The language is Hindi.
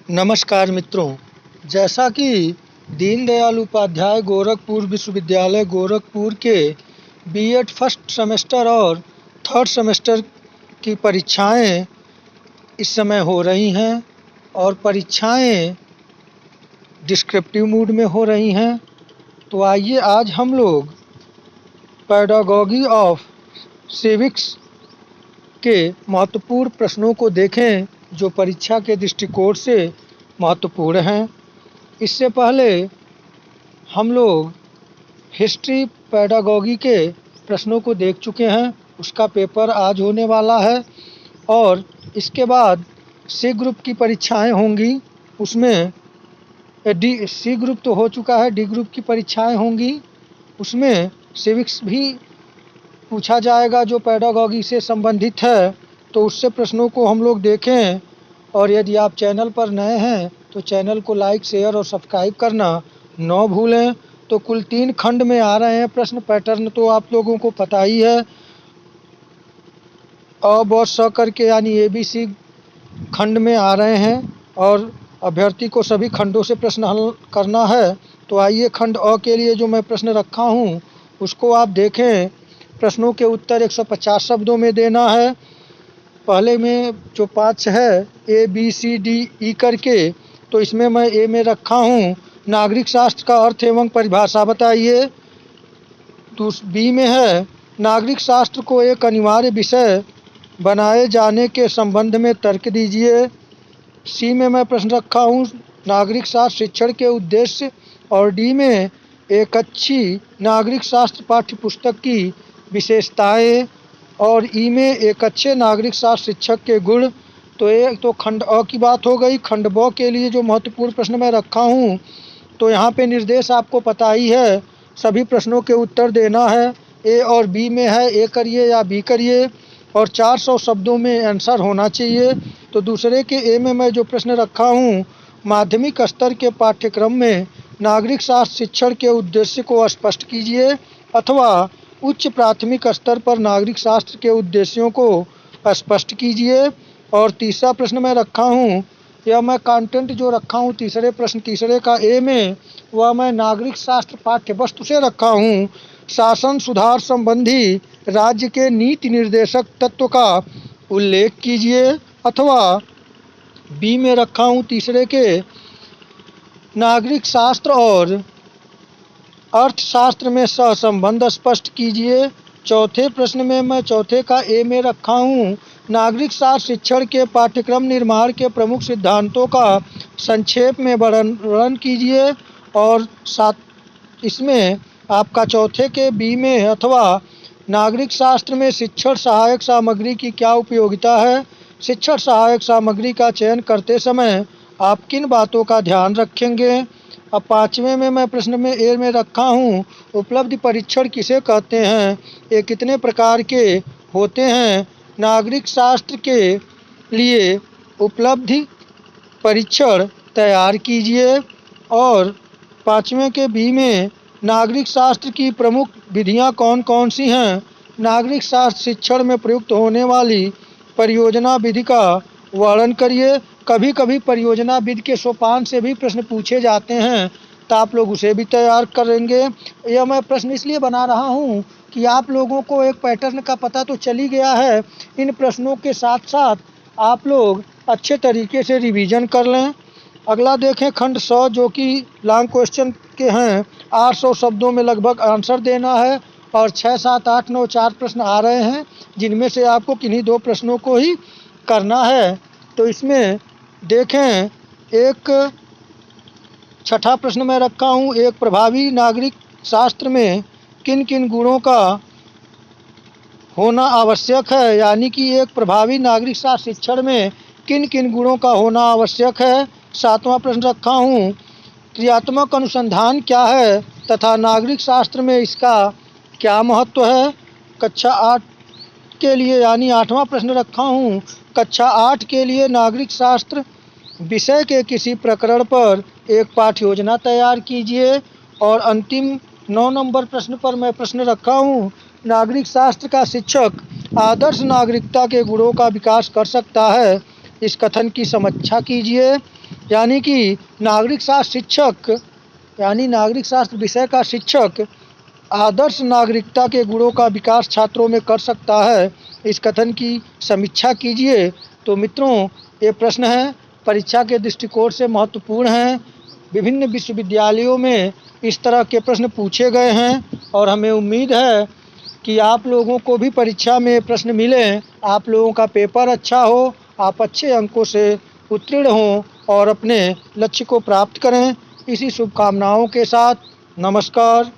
नमस्कार मित्रों, जैसा कि दीनदयाल उपाध्याय गोरखपुर विश्वविद्यालय गोरखपुर के बीएड फर्स्ट सेमेस्टर और थर्ड सेमेस्टर की परीक्षाएं इस समय हो रही हैं और परीक्षाएं डिस्क्रिप्टिव मूड में हो रही हैं। तो आइए आज हम लोग पेडागॉजी ऑफ सिविक्स के महत्वपूर्ण प्रश्नों को देखें जो परीक्षा के दृष्टिकोण से महत्वपूर्ण हैं। इससे पहले हम लोग हिस्ट्री पेडागॉजी के प्रश्नों को देख चुके हैं, उसका पेपर आज होने वाला है। और इसके बाद सी ग्रुप की परीक्षाएं होंगी, उसमें सी ग्रुप तो हो चुका है, डी ग्रुप की परीक्षाएं होंगी, उसमें सिविक्स भी पूछा जाएगा जो पेडागॉजी से संबंधित है। तो उससे प्रश्नों को हम लोग देखें। और यदि आप चैनल पर नए हैं तो चैनल को लाइक, शेयर और सब्सक्राइब करना न भूलें। तो कुल 3 खंड में आ रहे हैं प्रश्न। पैटर्न तो आप लोगों को पता ही है, अ ब स करके यानी ABC खंड में आ रहे हैं और अभ्यर्थी को सभी खंडों से प्रश्न हल करना है। तो आइए खंड अ के लिए जो मैं प्रश्न रखा हूँ उसको आप देखें। प्रश्नों के उत्तर 150 शब्दों में देना है। पहले में जो 5 है ABCDE करके, तो इसमें मैं ए में रखा हूँ नागरिक शास्त्र का अर्थ एवं परिभाषा बताइए। तो बी में है नागरिक शास्त्र को एक अनिवार्य विषय बनाए जाने के संबंध में तर्क दीजिए। सी में मैं प्रश्न रखा हूँ नागरिक शास्त्र शिक्षण के उद्देश्य। और डी में एक अच्छी नागरिक शास्त्र पाठ्य पुस्तक की विशेषताएं। और ई में एक अच्छे नागरिक शास्त्र शिक्षक के गुण। तो ये तो खंड अ की बात हो गई। खंड ब के लिए जो महत्वपूर्ण प्रश्न मैं रखा हूँ, तो यहाँ पे निर्देश आपको पता ही है, सभी प्रश्नों के उत्तर देना है। ए और बी में है ए करिए या बी करिए और 400 शब्दों में आंसर होना चाहिए। तो दूसरे के ए में मैं जो प्रश्न रखा हूँ माध्यमिक स्तर के पाठ्यक्रम में नागरिक शास्त्र शिक्षण के उद्देश्य को स्पष्ट कीजिए, अथवा उच्च प्राथमिक स्तर पर नागरिक शास्त्र के उद्देश्यों को स्पष्ट कीजिए। और तीसरा प्रश्न मैं रखा हूँ, यह मैं कंटेंट जो रखा हूँ तीसरे प्रश्न तीसरे का ए में, वह मैं नागरिक शास्त्र पाठ्य वस्तु से रखा हूँ शासन सुधार संबंधी राज्य के नीति निर्देशक तत्व का उल्लेख कीजिए। अथवा बी में रखा हूँ तीसरे के नागरिक शास्त्र और अर्थशास्त्र में सहसंबंध स्पष्ट कीजिए। चौथे प्रश्न में मैं चौथे का ए में रखा हूँ नागरिक शास्त्र शिक्षण के पाठ्यक्रम निर्माण के प्रमुख सिद्धांतों का संक्षेप में वर्णन कीजिए। और साथ इसमें आपका चौथे के बी में अथवा नागरिक शास्त्र में शिक्षण सहायक सामग्री की क्या उपयोगिता है। शिक्षण सहायक सामग्री का चयन करते समय आप किन बातों का ध्यान रखेंगे। अब पाँचवें में मैं प्रश्न में ए में रखा हूँ उपलब्धि परीक्षण किसे कहते हैं, ये कितने प्रकार के होते हैं। नागरिक शास्त्र के लिए उपलब्धि परीक्षण तैयार कीजिए। और पाँचवें के बी में नागरिक शास्त्र की प्रमुख विधियां कौन कौन सी हैं। नागरिक शास्त्र शिक्षण में प्रयुक्त होने वाली परियोजना विधि का वर्णन करिए। कभी कभी परियोजना विधि के सोपान से भी प्रश्न पूछे जाते हैं, तो आप लोग उसे भी तैयार करेंगे। यह मैं प्रश्न इसलिए बना रहा हूँ कि आप लोगों को एक पैटर्न का पता तो चल ही गया है। इन प्रश्नों के साथ साथ आप लोग अच्छे तरीके से रिवीजन कर लें। अगला देखें खंड 100 जो कि लॉन्ग क्वेश्चन के हैं। 800 शब्दों में लगभग आंसर देना है और 6, 7, 8, 9 4 प्रश्न आ रहे हैं, जिनमें से आपको किन्हीं 2 प्रश्नों को ही करना है। तो इसमें देखें एक छठा प्रश्न मैं रखा हूँ एक प्रभावी नागरिक शास्त्र में किन किन गुणों का होना आवश्यक है, यानी कि एक प्रभावी नागरिक शास्त्र शिक्षण में किन किन गुणों का होना आवश्यक है। 7वां प्रश्न रखा हूँ क्रियात्मक अनुसंधान क्या है तथा नागरिक शास्त्र में इसका क्या महत्व है। कक्षा 8 के लिए यानी 8वां प्रश्न रखा हूँ कक्षा 8 के लिए नागरिक शास्त्र विषय के किसी प्रकरण पर एक पाठ्य योजना तैयार कीजिए। और अंतिम 9 नंबर प्रश्न पर मैं प्रश्न रखा हूँ नागरिक शास्त्र का शिक्षक आदर्श नागरिकता के गुणों का विकास कर सकता है इस कथन की समीक्षा कीजिए। यानी कि नागरिक शास्त्र शिक्षक नागरिक शास्त्र विषय का शिक्षक आदर्श नागरिकता के गुणों का विकास छात्रों में कर सकता है, इस कथन की समीक्षा कीजिए। तो मित्रों, ये प्रश्न हैं, परीक्षा के दृष्टिकोण से महत्वपूर्ण हैं। विभिन्न विश्वविद्यालयों में इस तरह के प्रश्न पूछे गए हैं और हमें उम्मीद है कि आप लोगों को भी परीक्षा में प्रश्न मिलें, आप लोगों का पेपर अच्छा हो, आप अच्छे अंकों से उत्तीर्ण हों और अपने लक्ष्य को प्राप्त करें। इसी शुभकामनाओं के साथ नमस्कार।